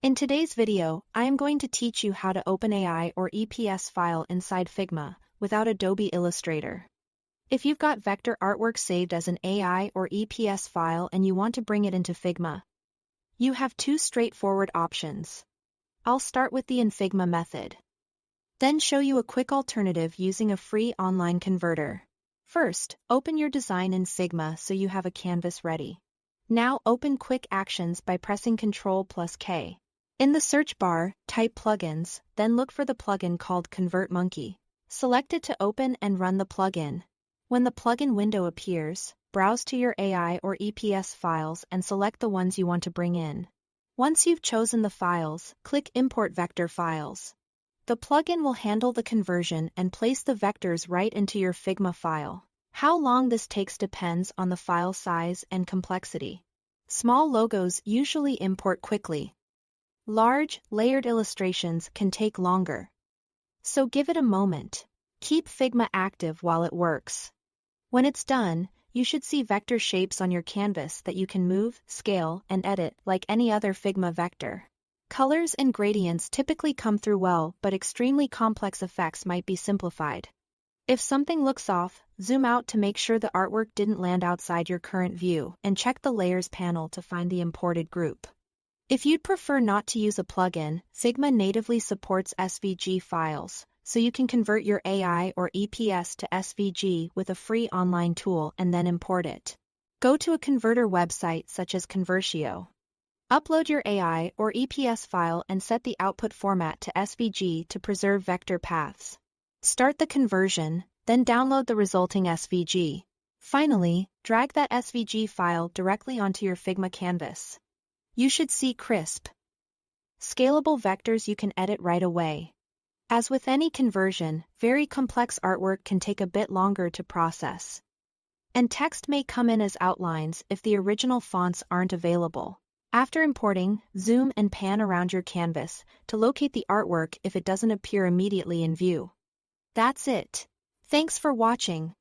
In today's video, I am going to teach you how to open AI or EPS file inside Figma without Adobe Illustrator. If you've got vector artwork saved as an AI or EPS file and you want to bring it into Figma, you have two straightforward options. I'll start with the in Figma method. Then show you a quick alternative using a free online converter. First, open your design in Figma so you have a canvas ready. Now open Quick Actions by pressing Ctrl+K. In the search bar, type plugins, then look for the plugin called ConvertMonkey. Select it to open and run the plugin. When the plugin window appears, browse to your AI or EPS files and select the ones you want to bring in. Once you've chosen the files, click Import Vector Files. The plugin will handle the conversion and place the vectors right into your Figma file. How long this takes depends on the file size and complexity. Small logos usually import quickly. Large, layered illustrations can take longer. So give it a moment. Keep Figma active while it works. When it's done, you should see vector shapes on your canvas that you can move, scale, and edit like any other Figma vector. Colors and gradients typically come through well, but extremely complex effects might be simplified. If something looks off, zoom out to make sure the artwork didn't land outside your current view, and check the Layers panel to find the imported group. If you'd prefer not to use a plugin, Figma natively supports SVG files, so you can convert your AI or EPS to SVG with a free online tool and then import it. Go to a converter website such as Convertio. Upload your AI or EPS file and set the output format to SVG to preserve vector paths. Start the conversion, then download the resulting SVG. Finally, drag that SVG file directly onto your Figma canvas. You should see crisp, scalable vectors you can edit right away. As with any conversion, very complex artwork can take a bit longer to process. And text may come in as outlines if the original fonts aren't available. After importing, zoom and pan around your canvas to locate the artwork if it doesn't appear immediately in view. That's it. Thanks for watching.